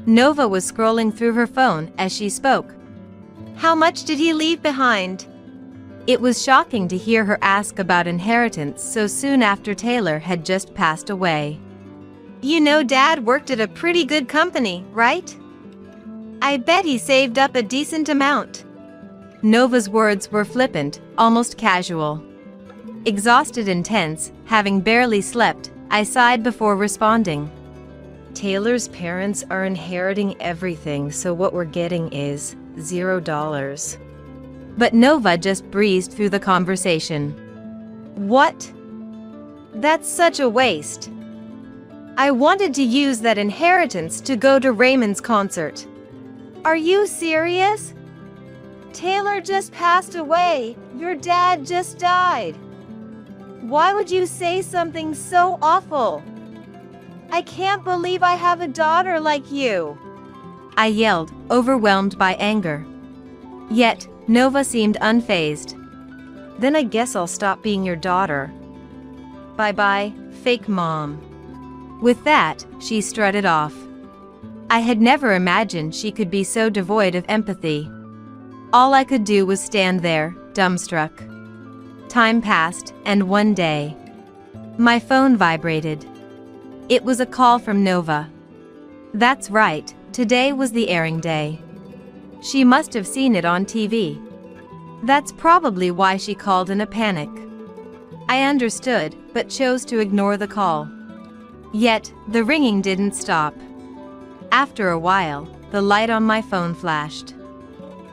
Nova was scrolling through her phone as she spoke. How much did he leave behind? It was shocking to hear her ask about inheritance so soon after Taylor had just passed away. You know, Dad worked at a pretty good company, right? I bet he saved up a decent amount. Nova's words were flippant, almost casual. Exhausted and tense, having barely slept, I sighed before responding. Taylor's parents are inheriting everything, so what we're getting is $0. But Nova just breezed through the conversation. What? That's such a waste. I wanted to use that inheritance to go to Raymond's concert. Are you serious? Taylor just passed away. Your dad just died. Why would you say something so awful? I can't believe I have a daughter like you. I yelled, overwhelmed by anger. Yet, Nova seemed unfazed. Then I guess I'll stop being your daughter. Bye-bye, fake mom. With that, she strutted off. I had never imagined she could be so devoid of empathy. All I could do was stand there, dumbstruck. Time passed, and one day, my phone vibrated. It was a call from Nova. That's right, today was the airing day. She must have seen it on TV. That's probably why she called in a panic. I understood, but chose to ignore the call. Yet, the ringing didn't stop. After a while, the light on my phone flashed.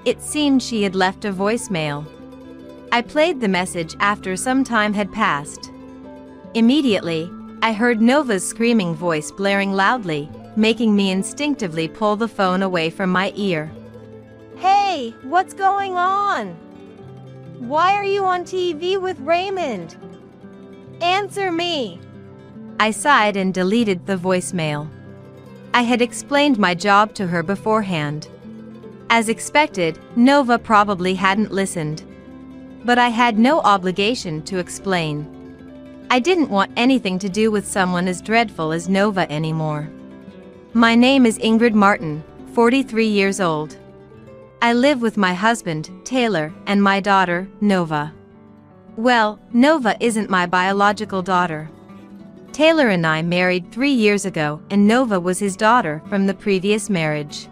It seemed she had left a voicemail. I played the message after some time had passed. Immediately, I heard Nova's screaming voice blaring loudly, making me instinctively pull the phone away from my ear. Hey, what's going on? Why are you on TV with Raymond? Answer me. I sighed and deleted the voicemail. I had explained my job to her beforehand. As expected, Nova probably hadn't listened. But I had no obligation to explain. I didn't want anything to do with someone as dreadful as Nova anymore. My name is Ingrid Martin, 43 years old. I live with my husband, Taylor, and my daughter, Nova. Well, Nova isn't my biological daughter. Taylor and I married 3 years ago, and Nova was his daughter from the previous marriage.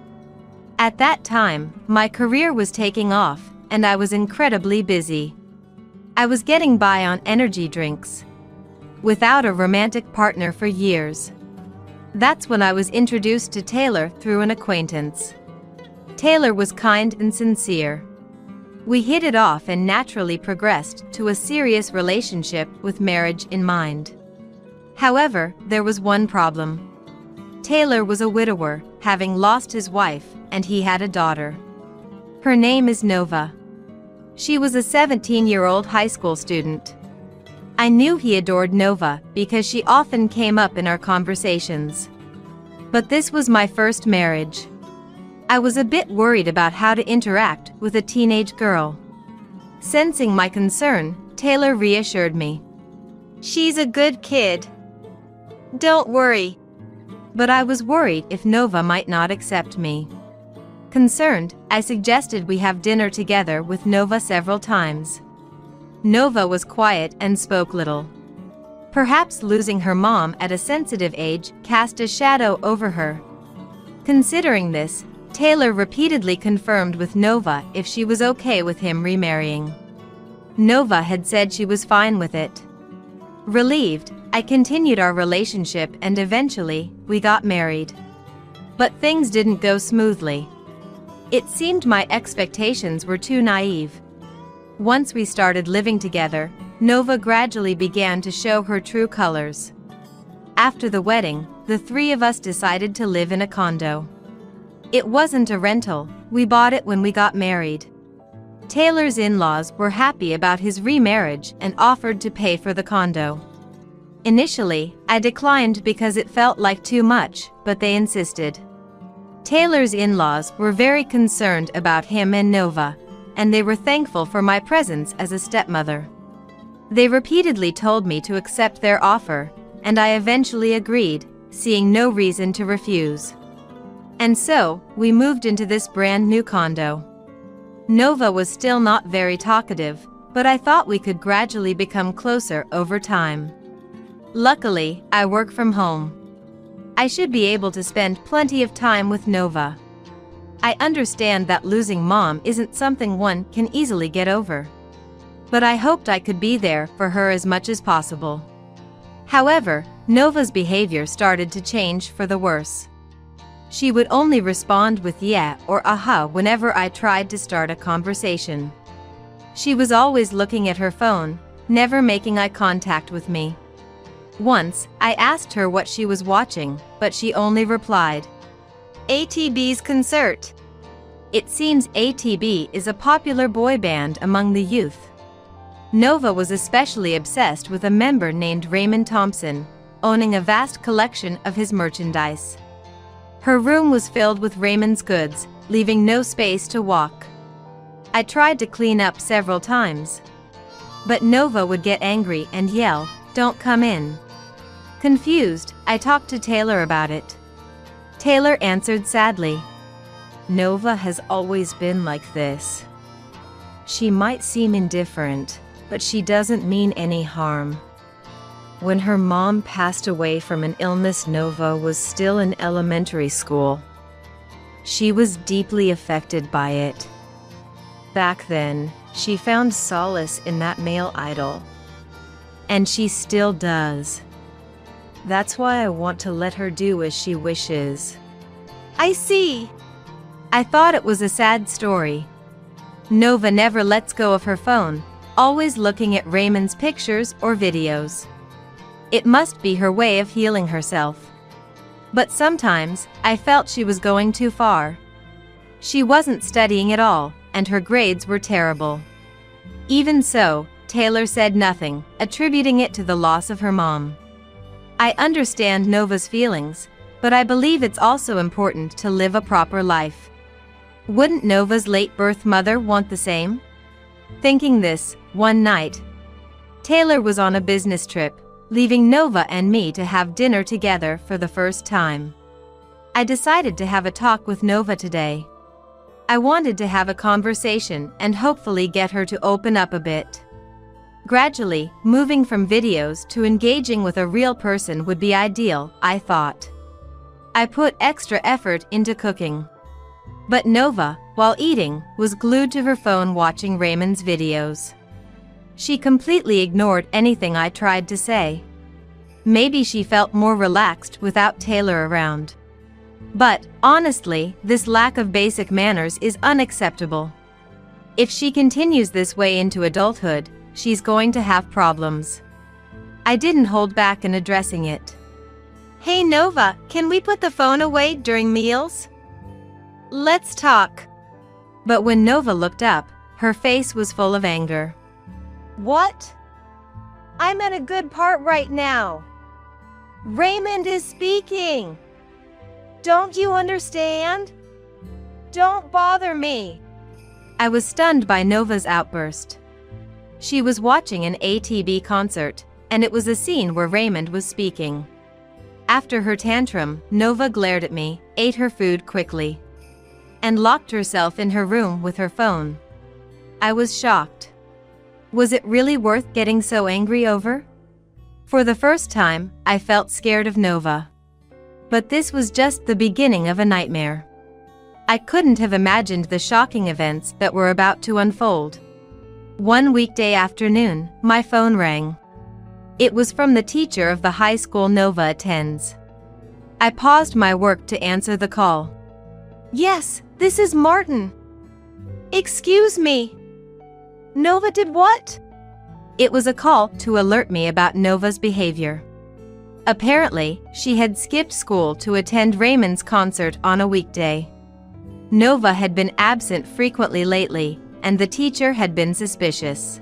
At that time, my career was taking off, and I was incredibly busy. I was getting by on energy drinks. Without a romantic partner for years. That's when I was introduced to Taylor through an acquaintance. Taylor was kind and sincere. We hit it off and naturally progressed to a serious relationship with marriage in mind. However, there was one problem. Taylor was a widower, having lost his wife, and he had a daughter. Her name is Nova. She was a 17-year-old high school student. I knew he adored Nova because she often came up in our conversations. But this was my first marriage. I was a bit worried about how to interact with a teenage girl. Sensing my concern, Taylor reassured me. She's a good kid. Don't worry. But I was worried if Nova might not accept me. Concerned, I suggested we have dinner together with Nova several times. Nova was quiet and spoke little. Perhaps losing her mom at a sensitive age cast a shadow over her. Considering this, Taylor repeatedly confirmed with Nova if she was okay with him remarrying. Nova had said she was fine with it. Relieved, I continued our relationship and eventually, we got married. But things didn't go smoothly. It seemed my expectations were too naive. Once we started living together, Nova gradually began to show her true colors. After the wedding, the three of us decided to live in a condo. It wasn't a rental, we bought it when we got married. Taylor's in-laws were happy about his remarriage and offered to pay for the condo. Initially, I declined because it felt like too much, but they insisted. Taylor's in-laws were very concerned about him and Nova, and they were thankful for my presence as a stepmother. They repeatedly told me to accept their offer, and I eventually agreed, seeing no reason to refuse. And so, we moved into this brand new condo. Nova was still not very talkative, but I thought we could gradually become closer over time. Luckily, I work from home. I should be able to spend plenty of time with Nova. I understand that losing mom isn't something one can easily get over. But I hoped I could be there for her as much as possible. However, Nova's behavior started to change for the worse. She would only respond with yeah or aha whenever I tried to start a conversation. She was always looking at her phone, never making eye contact with me. Once, I asked her what she was watching, but she only replied, "ATB's concert." It seems ATB is a popular boy band among the youth. Nova was especially obsessed with a member named Raymond Thompson, owning a vast collection of his merchandise. Her room was filled with Raymond's goods, leaving no space to walk. I tried to clean up several times. But Nova would get angry and yell, "Don't come in." Confused, I talked to Taylor about it. Taylor answered sadly, "Nova has always been like this. She might seem indifferent, but she doesn't mean any harm. When her mom passed away from an illness, Nova was still in elementary school. She was deeply affected by it. Back then, she found solace in that male idol. And she still does. That's why I want to let her do as she wishes." I see. I thought it was a sad story. Nova never lets go of her phone, always looking at Raymond's pictures or videos. It must be her way of healing herself. But sometimes, I felt she was going too far. She wasn't studying at all, and her grades were terrible. Even so, Taylor said nothing, attributing it to the loss of her mom. I understand Nova's feelings, but I believe it's also important to live a proper life. Wouldn't Nova's late birth mother want the same? Thinking this, one night, Taylor was on a business trip, leaving Nova and me to have dinner together for the first time. I decided to have a talk with Nova today. I wanted to have a conversation and hopefully get her to open up a bit. Gradually, moving from videos to engaging with a real person would be ideal, I thought. I put extra effort into cooking. But Nova, while eating, was glued to her phone watching Raymond's videos. She completely ignored anything I tried to say. Maybe she felt more relaxed without Taylor around. But, honestly, this lack of basic manners is unacceptable. If she continues this way into adulthood, she's going to have problems. I didn't hold back in addressing it. "Hey Nova, can we put the phone away during meals? Let's talk." But when Nova looked up, her face was full of anger. "What? I'm at a good part right now. Raymond is speaking. Don't you understand? Don't bother me." I was stunned by Nova's outburst. She was watching an ATB concert, and it was a scene where Raymond was speaking. After her tantrum, Nova glared at me, ate her food quickly, and locked herself in her room with her phone. I was shocked. Was it really worth getting so angry over? For the first time, I felt scared of Nova. But this was just the beginning of a nightmare. I couldn't have imagined the shocking events that were about to unfold. One weekday afternoon, my phone rang. It was from the teacher of the high school Nova attends. I paused my work to answer the call. "Yes, this is Martin." "Excuse me. Nova did what?" It was a call to alert me about Nova's behavior. Apparently, she had skipped school to attend Raymond's concert on a weekday. Nova had been absent frequently lately, and the teacher had been suspicious.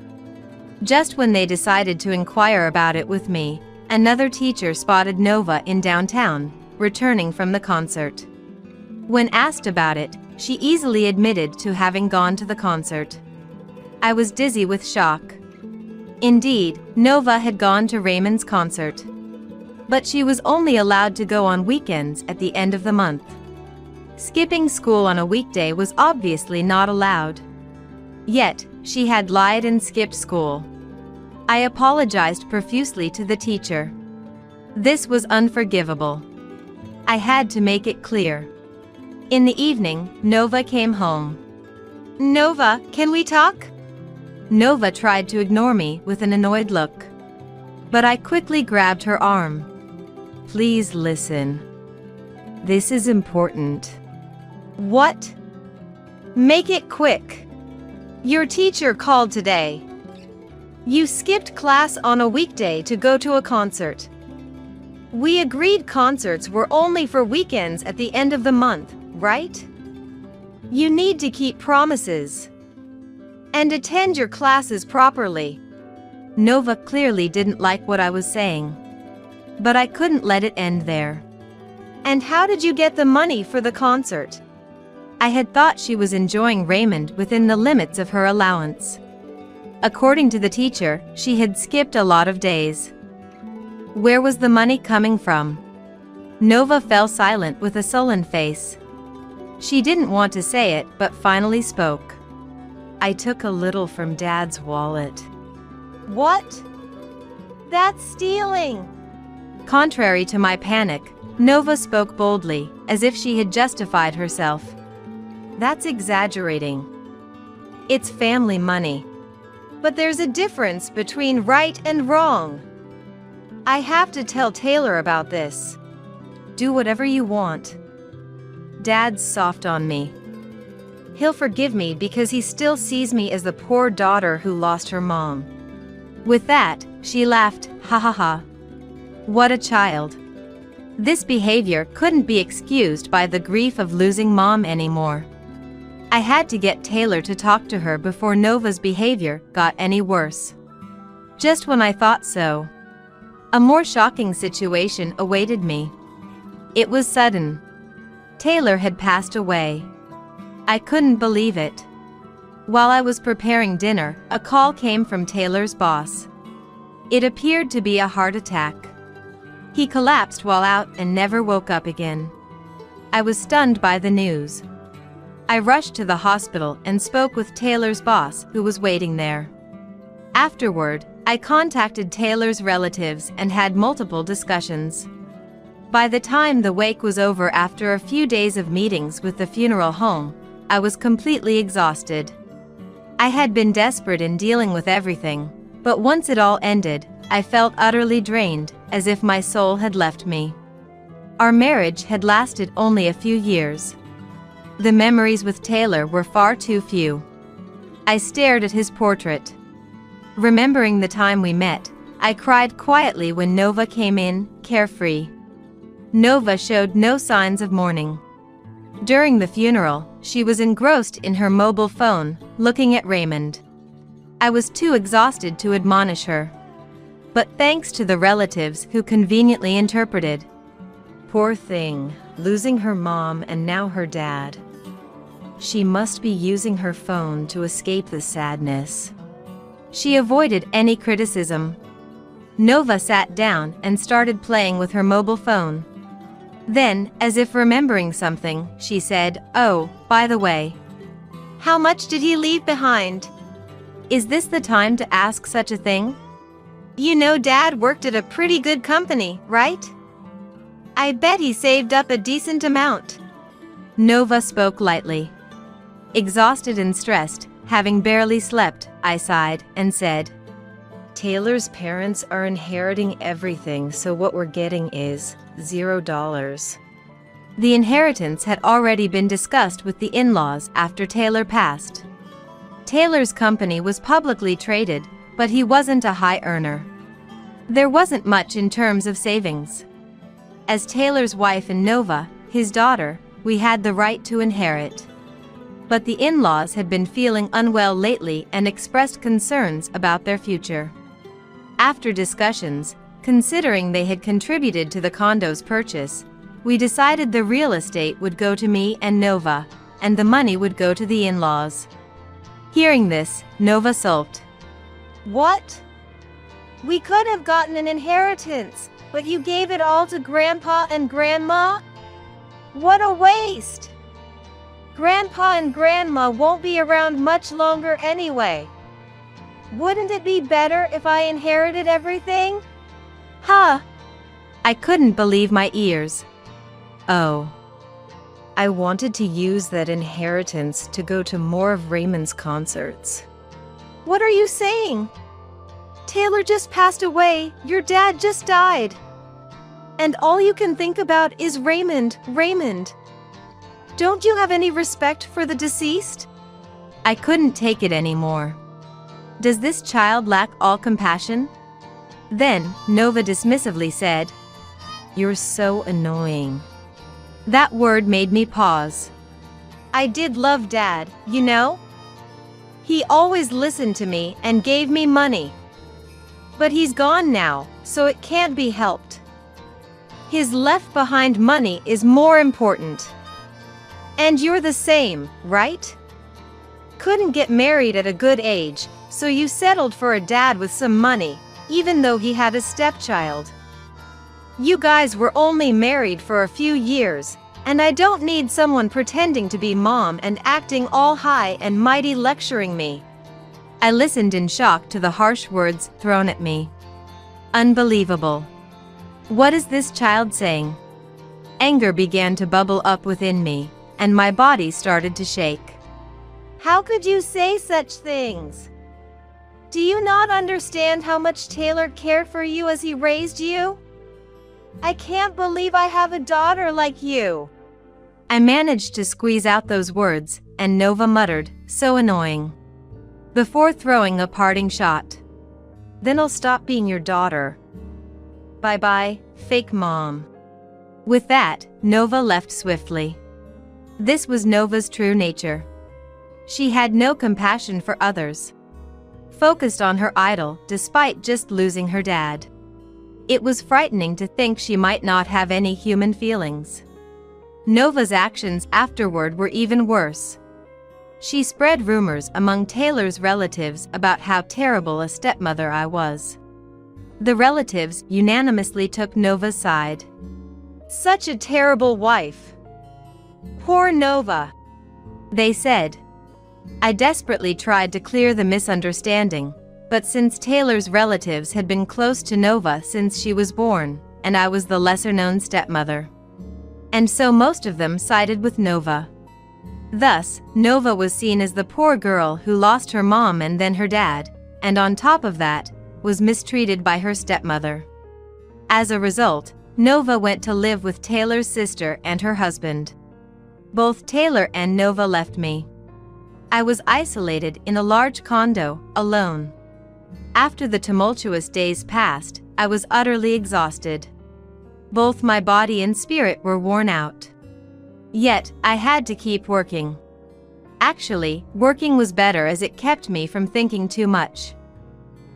Just when they decided to inquire about it with me, another teacher spotted Nova in downtown, returning from the concert. When asked about it, she easily admitted to having gone to the concert. I was dizzy with shock. Indeed, Nova had gone to Raymond's concert. But she was only allowed to go on weekends at the end of the month. Skipping school on a weekday was obviously not allowed. Yet, she had lied and skipped school. I apologized profusely to the teacher. This was unforgivable. I had to make it clear. In the evening, Nova came home. "Nova, can we talk?" Nova tried to ignore me with an annoyed look. But I quickly grabbed her arm. "Please listen. This is important." "What?" "Make it quick. Your teacher called today. You skipped class on a weekday to go to a concert. We agreed concerts were only for weekends at the end of the month, right? You need to keep promises and attend your classes properly." Nova clearly didn't like what I was saying. But I couldn't let it end there. "And how did you get the money for the concert?" I had thought she was enjoying Raymond within the limits of her allowance. According to the teacher, she had skipped a lot of days. Where was the money coming from? Nova fell silent with a sullen face. She didn't want to say it, but finally spoke. "I took a little from Dad's wallet." "What? That's stealing." Contrary to my panic, Nova spoke boldly, as if she had justified herself. "That's exaggerating. It's family money. But there's a difference between right and wrong. I have to tell Taylor about this." "Do whatever you want. Dad's soft on me. He'll forgive me because he still sees me as the poor daughter who lost her mom." With that, she laughed, "Ha ha ha. What a child." This behavior couldn't be excused by the grief of losing mom anymore. I had to get Taylor to talk to her before Nova's behavior got any worse. Just when I thought so, a more shocking situation awaited me. It was sudden. Taylor had passed away. I couldn't believe it. While I was preparing dinner, a call came from Taylor's boss. It appeared to be a heart attack. He collapsed while out and never woke up again. I was stunned by the news. I rushed to the hospital and spoke with Taylor's boss, who was waiting there. Afterward, I contacted Taylor's relatives and had multiple discussions. By the time the wake was over after a few days of meetings with the funeral home, I was completely exhausted. I had been desperate in dealing with everything, but once it all ended, I felt utterly drained, as if my soul had left me. Our marriage had lasted only a few years. The memories with Taylor were far too few. I stared at his portrait. Remembering the time we met, I cried quietly when Nova came in, carefree. Nova showed no signs of mourning. During the funeral, she was engrossed in her mobile phone, looking at Raymond. I was too exhausted to admonish her. But thanks to the relatives who conveniently interpreted. "Poor thing, losing her mom and now her dad. She must be using her phone to escape the sadness." She avoided any criticism. Nova sat down and started playing with her mobile phone. Then, as if remembering something, she said, "Oh, by the way, how much did he leave behind? Is this the time to ask such a thing? You know Dad worked at a pretty good company, right? I bet he saved up a decent amount." Nova spoke lightly. Exhausted and stressed, having barely slept, I sighed and said, "Taylor's parents are inheriting everything, so what we're getting is $0. The inheritance had already been discussed with the in-laws after Taylor passed. Taylor's company was publicly traded, but he wasn't a high earner. There wasn't much in terms of savings. As Taylor's wife and Nova, his daughter, we had the right to inherit. But the in-laws had been feeling unwell lately and expressed concerns about their future. After discussions, considering they had contributed to the condo's purchase, we decided the real estate would go to me and Nova, and the money would go to the in-laws. Hearing this, Nova sulked. "What? We could have gotten an inheritance, but you gave it all to Grandpa and Grandma? What a waste!" Grandpa and Grandma won't be around much longer anyway. Wouldn't it be better if I inherited everything? Huh? I couldn't believe my ears. Oh. I wanted to use that inheritance to go to more of Raymond's concerts. What are you saying? Taylor just passed away, your dad just died. And all you can think about is Raymond. Don't you have any respect for the deceased? I couldn't take it anymore. Does this child lack all compassion? Then, Nova dismissively said, "You're so annoying." That word made me pause. I did love Dad, you know? He always listened to me and gave me money. But he's gone now, so it can't be helped. His left-behind money is more important. And you're the same, right? Couldn't get married at a good age, so you settled for a dad with some money, even though he had a stepchild. You guys were only married for a few years, and I don't need someone pretending to be mom and acting all high and mighty lecturing me. I listened in shock to the harsh words thrown at me. Unbelievable. What is this child saying? Anger began to bubble up within me, and my body started to shake. How could you say such things? Do you not understand how much Taylor cared for you as he raised you? I can't believe I have a daughter like you. I managed to squeeze out those words, and Nova muttered, "So annoying," before throwing a parting shot. Then I'll stop being your daughter. Bye-bye, fake mom. With that, Nova left swiftly. This was Nova's true nature. She had no compassion for others. Focused on her idol despite just losing her dad. It was frightening to think she might not have any human feelings. Nova's actions afterward were even worse. She spread rumors among Taylor's relatives about how terrible a stepmother I was. The relatives unanimously took Nova's side. Such a terrible wife. Poor Nova, they said. I desperately tried to clear the misunderstanding, but since Taylor's relatives had been close to Nova since she was born, and I was the lesser-known stepmother. And so most of them sided with Nova. Thus, Nova was seen as the poor girl who lost her mom and then her dad, and on top of that, was mistreated by her stepmother. As a result, Nova went to live with Taylor's sister and her husband. Both Taylor and Nova left me. I was isolated in a large condo, alone. After the tumultuous days passed, I was utterly exhausted. Both my body and spirit were worn out. Yet, I had to keep working. Actually, working was better as it kept me from thinking too much.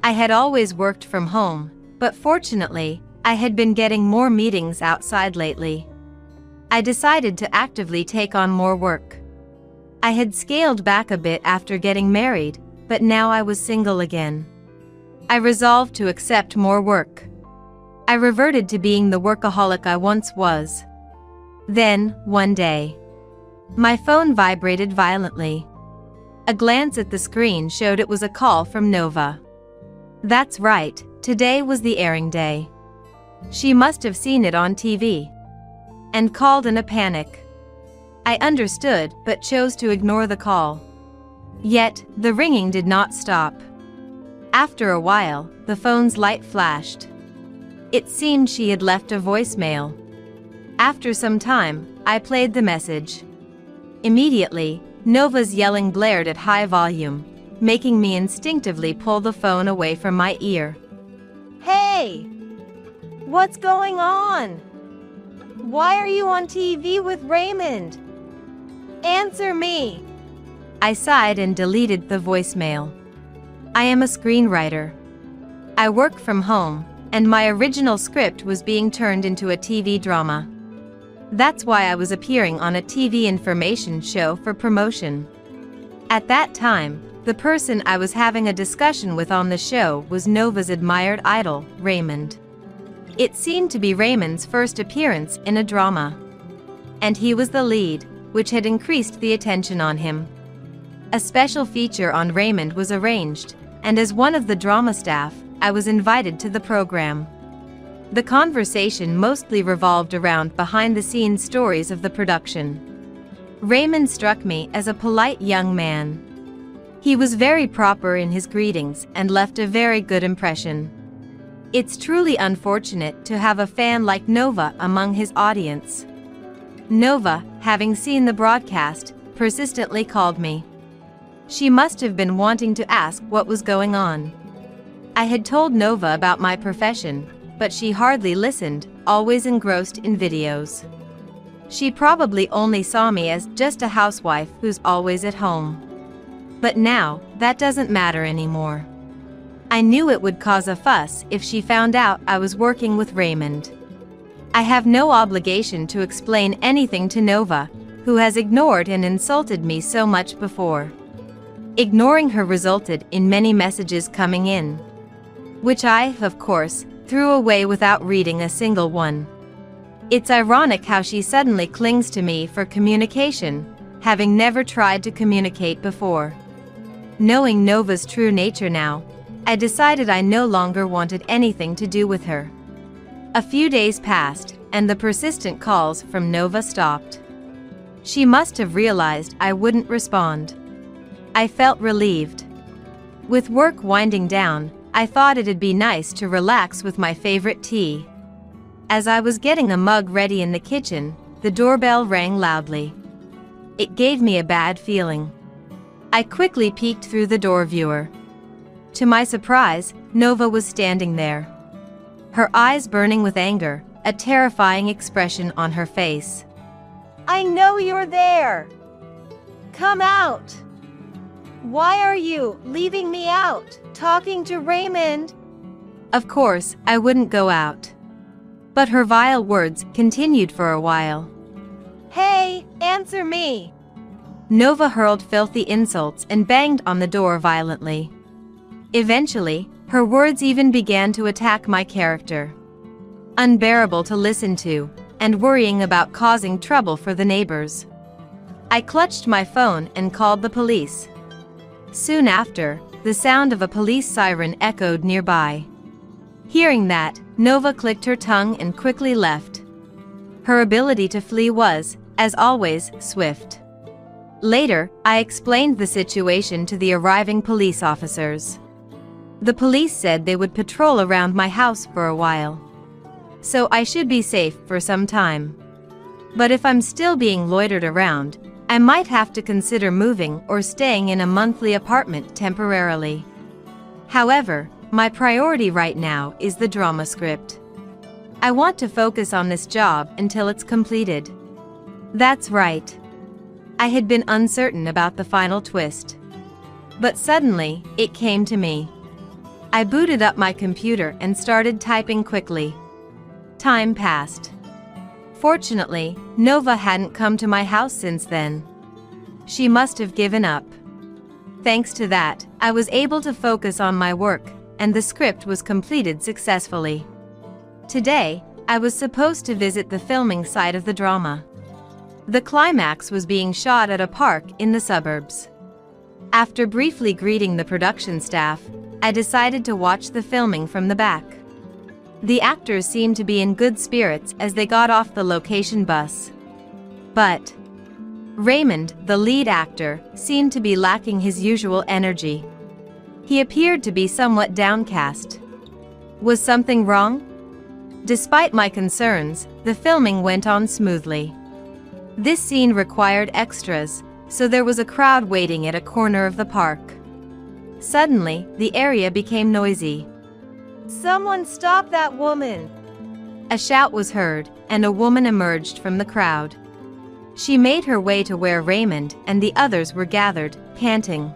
I had always worked from home, but fortunately, I had been getting more meetings outside lately. I decided to actively take on more work. I had scaled back a bit after getting married, but now I was single again. I resolved to accept more work. I reverted to being the workaholic I once was. Then, one day, my phone vibrated violently. A glance at the screen showed it was a call from Nova. That's right, today was the airing day. She must have seen it on TV. And called in a panic. I understood but chose to ignore the call. Yet, the ringing did not stop. After a while, the phone's light flashed. It seemed she had left a voicemail. After some time, I played the message. Immediately, Nova's yelling blared at high volume, making me instinctively pull the phone away from my ear. Hey! What's going on? Why are you on TV with Raymond? Answer me! I sighed and deleted the voicemail. I am a screenwriter. I work from home, and my original script was being turned into a TV drama. That's why I was appearing on a TV information show for promotion. At that time, the person I was having a discussion with on the show was Nova's admired idol, Raymond. It seemed to be Raymond's first appearance in a drama. And he was the lead. which had increased the attention on him. A special feature on Raymond was arranged, and as one of the drama staff, I was invited to the program. The conversation mostly revolved around behind-the-scenes stories of the production. Raymond struck me as a polite young man. He was very proper in his greetings and left a very good impression. It's truly unfortunate to have a fan like Nova among his audience. Nova, having seen the broadcast, persistently called me. She must have been wanting to ask what was going on. I had told Nova about my profession, but she hardly listened, always engrossed in videos. She probably only saw me as just a housewife who's always at home. But now, that doesn't matter anymore. I knew it would cause a fuss if she found out I was working with Raymond. I have no obligation to explain anything to Nova, who has ignored and insulted me so much before. Ignoring her resulted in many messages coming in, which I, of course, threw away without reading a single one. It's ironic how she suddenly clings to me for communication, having never tried to communicate before. Knowing Nova's true nature now, I decided I no longer wanted anything to do with her. A few days passed, and the persistent calls from Nova stopped. She must have realized I wouldn't respond. I felt relieved. With work winding down, I thought it'd be nice to relax with my favorite tea. As I was getting a mug ready in the kitchen, the doorbell rang loudly. It gave me a bad feeling. I quickly peeked through the door viewer. To my surprise, Nova was standing there. Her eyes burning with anger, a terrifying expression on her face. I know you're there! Come out! Why are you leaving me out, talking to Raymond? Of course, I wouldn't go out. But her vile words continued for a while. Hey, answer me! Nova hurled filthy insults and banged on the door violently. Eventually, her words even began to attack my character. Unbearable to listen to, and worrying about causing trouble for the neighbors. I clutched my phone and called the police. Soon after, the sound of a police siren echoed nearby. Hearing that, Nova clicked her tongue and quickly left. Her ability to flee was, as always, swift. Later, I explained the situation to the arriving police officers. The police said they would patrol around my house for a while. So I should be safe for some time. But if I'm still being loitered around, I might have to consider moving or staying in a monthly apartment temporarily. However, my priority right now is the drama script. I want to focus on this job until it's completed. That's right. I had been uncertain about the final twist. But suddenly, it came to me. I booted up my computer and started typing quickly. Time passed. Fortunately, Nova hadn't come to my house since then. She must have given up. Thanks to that, I was able to focus on my work, and the script was completed successfully. Today, I was supposed to visit the filming site of the drama. The climax was being shot at a park in the suburbs. After briefly greeting the production staff, I decided to watch the filming from the back. The actors seemed to be in good spirits as they got off the location bus. But Raymond, the lead actor, seemed to be lacking his usual energy. He appeared to be somewhat downcast. Was something wrong? Despite my concerns, the filming went on smoothly. This scene required extras, so there was a crowd waiting at a corner of the park. Suddenly, the area became noisy. Someone stop that woman! A shout was heard, and a woman emerged from the crowd. She made her way to where Raymond and the others were gathered, panting.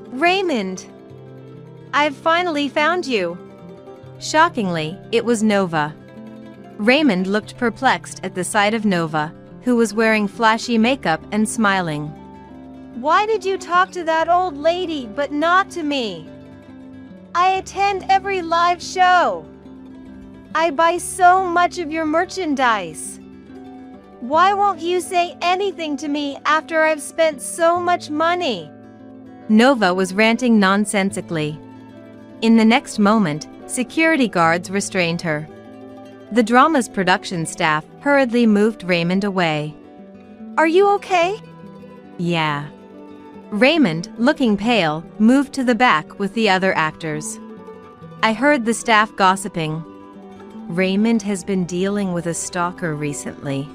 Raymond! I've finally found you! Shockingly, it was Nova. Raymond looked perplexed at the sight of Nova, who was wearing flashy makeup and smiling. Why did you talk to that old lady but not to me? I attend every live show. I buy so much of your merchandise. Why won't you say anything to me after I've spent so much money? Nova was ranting nonsensically. In the next moment, security guards restrained her. The drama's production staff hurriedly moved Raymond away. Are you okay? Yeah. Raymond, looking pale, moved to the back with the other actors. I heard the staff gossiping. Raymond has been dealing with a stalker recently.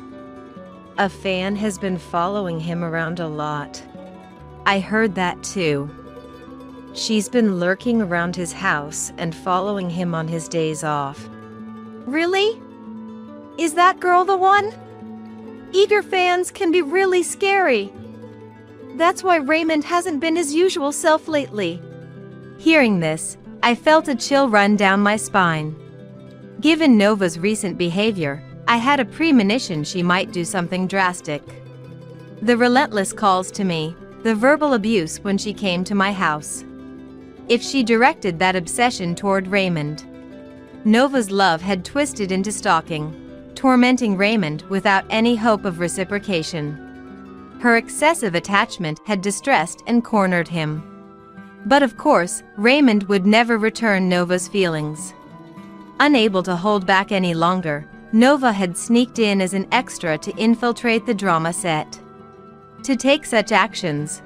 A fan has been following him around a lot. I heard that too. She's been lurking around his house and following him on his days off. Really? Is that girl the one? Eager fans can be really scary. That's why Raymond hasn't been his usual self lately. Hearing this, I felt a chill run down my spine. Given Nova's recent behavior, I had a premonition she might do something drastic. The relentless calls to me, the verbal abuse when she came to my house. If she directed that obsession toward Raymond. Nova's love had twisted into stalking, tormenting Raymond without any hope of reciprocation. Her excessive attachment had distressed and cornered him. But of course, Raymond would never return Nova's feelings. Unable to hold back any longer, Nova had sneaked in as an extra to infiltrate the drama set. To take such actions.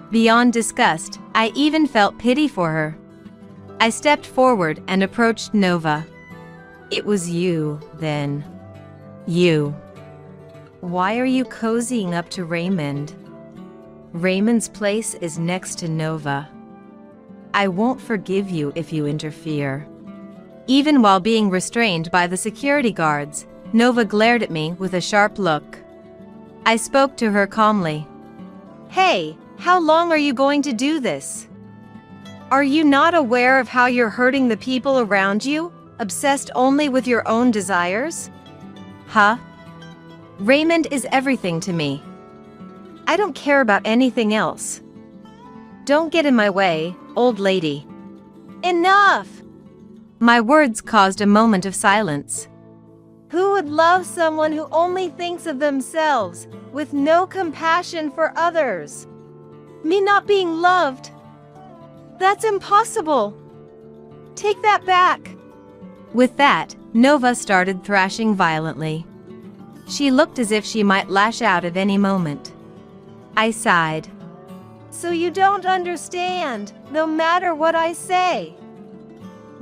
Beyond disgust, I even felt pity for her. I stepped forward and approached Nova. It was you, then. You. Why are you cozying up to Raymond? Raymond's place is next to Nova. I won't forgive you if you interfere. Even while being restrained by the security guards, Nova glared at me with a sharp look. I spoke to her calmly. Hey, how long are you going to do this? Are you not aware of how you're hurting the people around you, obsessed only with your own desires? Huh? Raymond is everything to me. I don't care about anything else. Don't get in my way, old lady. Enough! My words caused a moment of silence. Who would love someone who only thinks of themselves, with no compassion for others? Me not being loved? That's impossible. Take that back. With that, Nova started thrashing violently. She looked as if she might lash out at any moment. I sighed. So you don't understand, no matter what I say.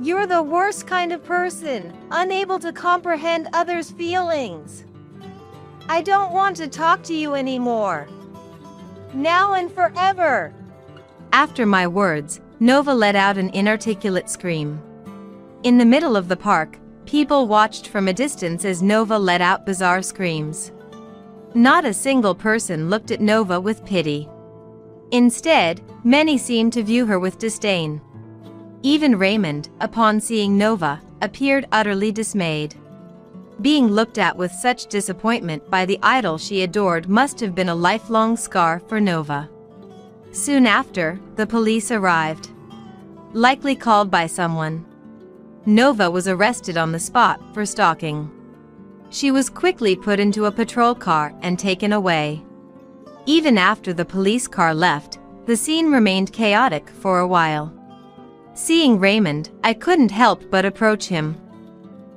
You're the worst kind of person, unable to comprehend others' feelings. I don't want to talk to you anymore. Now and forever. After my words, Nova let out an inarticulate scream. In the middle of the park, people watched from a distance as Nova let out bizarre screams. Not a single person looked at Nova with pity. Instead, many seemed to view her with disdain. Even Raymond, upon seeing Nova, appeared utterly dismayed. Being looked at with such disappointment by the idol she adored must have been a lifelong scar for Nova. Soon after, the police arrived. Likely called by someone. Nova was arrested on the spot for stalking. She was quickly put into a patrol car and taken away. Even after the police car left, the scene remained chaotic for a while. Seeing Raymond, I couldn't help but approach him.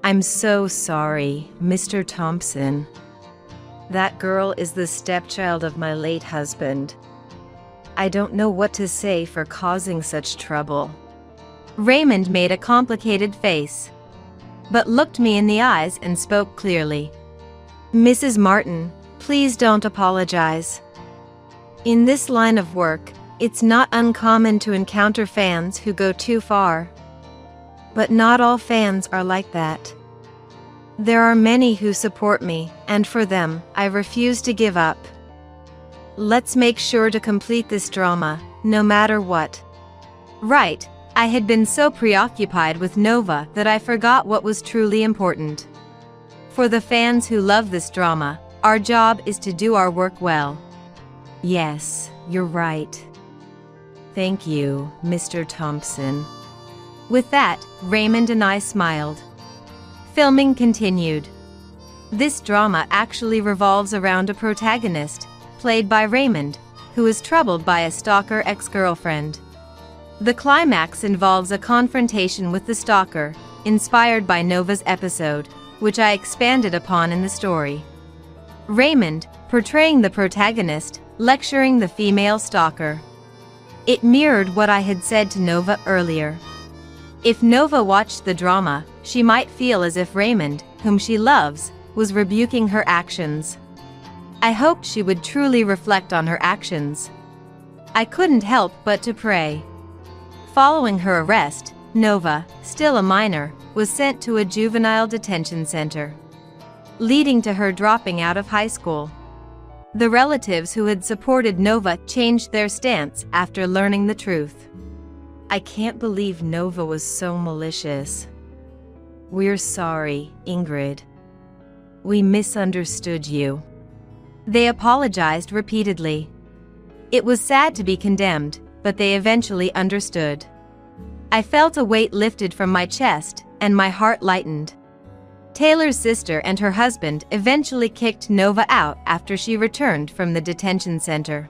I'm so sorry, Mr. Thompson. That girl is the stepchild of my late husband. I don't know what to say for causing such trouble. Raymond made a complicated face, but looked me in the eyes and spoke clearly. Mrs. Martin, please don't apologize. In this line of work, it's not uncommon to encounter fans who go too far. But not all fans are like that. There are many who support me, and for them, I refuse to give up. Let's make sure to complete this drama, no matter what. Right, I had been so preoccupied with Nova that I forgot what was truly important. For the fans who love this drama, our job is to do our work well. Yes, you're right. Thank you, Mr. Thompson. With that, Raymond and I smiled. Filming continued. This drama actually revolves around a protagonist, played by Raymond, who is troubled by a stalker ex-girlfriend. The climax involves a confrontation with the stalker, inspired by Nova's episode, which I expanded upon in the story. Raymond, portraying the protagonist, lecturing the female stalker. It mirrored what I had said to Nova earlier. If Nova watched the drama, she might feel as if Raymond, whom she loves, was rebuking her actions. I hoped she would truly reflect on her actions. I couldn't help but to pray. Following her arrest, Nova, still a minor, was sent to a juvenile detention center, leading to her dropping out of high school. The relatives who had supported Nova changed their stance after learning the truth. I can't believe Nova was so malicious. We're sorry, Ingrid. We misunderstood you. They apologized repeatedly. It was sad to be condemned, but they eventually understood. I felt a weight lifted from my chest, and my heart lightened. Taylor's sister and her husband eventually kicked Nova out after she returned from the detention center.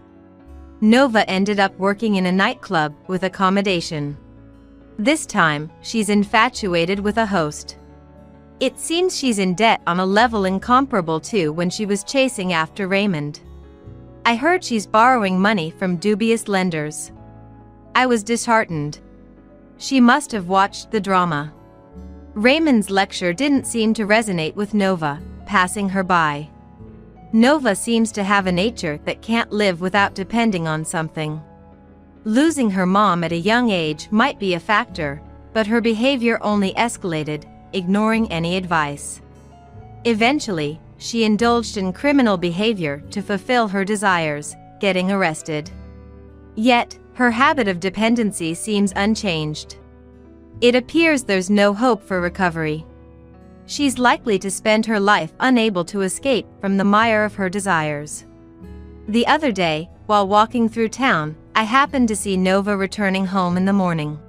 Nova ended up working in a nightclub with accommodation. This time, she's infatuated with a host. It seems she's in debt on a level incomparable to when she was chasing after Raymond. I heard she's borrowing money from dubious lenders. I was disheartened. She must have watched the drama. Raymond's lecture didn't seem to resonate with Nova, passing her by. Nova seems to have a nature that can't live without depending on something. Losing her mom at a young age might be a factor, but her behavior only escalated, ignoring any advice. Eventually, she indulged in criminal behavior to fulfill her desires, getting arrested. Yet, her habit of dependency seems unchanged. It appears there's no hope for recovery. She's likely to spend her life unable to escape from the mire of her desires. The other day, while walking through town, I happened to see Nova returning home in the morning.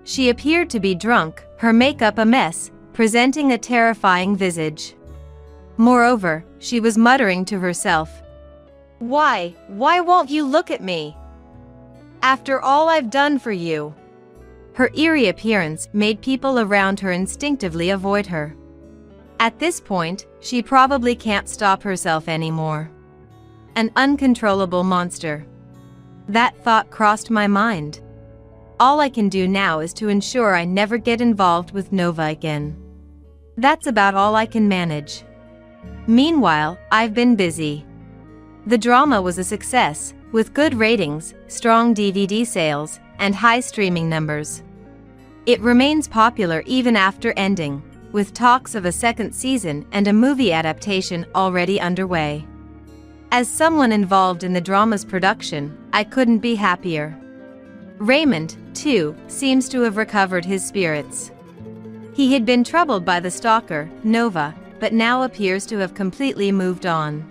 She appeared to be drunk, her makeup a mess, presenting a terrifying visage. Moreover, she was muttering to herself, Why won't you look at me? After all I've done for you." Her eerie appearance made people around her instinctively avoid her. At this point, she probably can't stop herself anymore. An uncontrollable monster. That thought crossed my mind. All I can do now is to ensure I never get involved with Nova again. That's about all I can manage. Meanwhile, I've been busy. The drama was a success, with good ratings, strong DVD sales, and high streaming numbers. It remains popular even after ending, with talks of a second season and a movie adaptation already underway. As someone involved in the drama's production, I couldn't be happier. Raymond, too, seems to have recovered his spirits. He had been troubled by the stalker, Nova, but now appears to have completely moved on.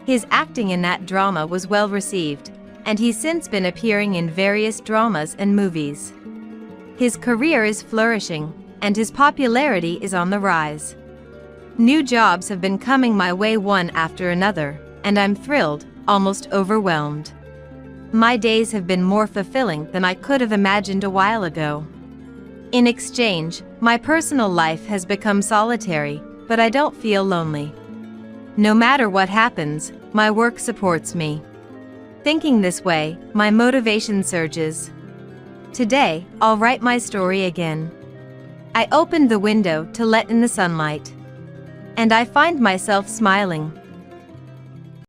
His acting in that drama was well received, and he's since been appearing in various dramas and movies. His career is flourishing, and his popularity is on the rise. New jobs have been coming my way one after another, and I'm thrilled, almost overwhelmed. My days have been more fulfilling than I could have imagined a while ago. In exchange, my personal life has become solitary, but I don't feel lonely. No matter what happens, my work supports me. Thinking this way, my motivation surges. Today, I'll write my story again. I opened the window to let in the sunlight, and I find myself smiling.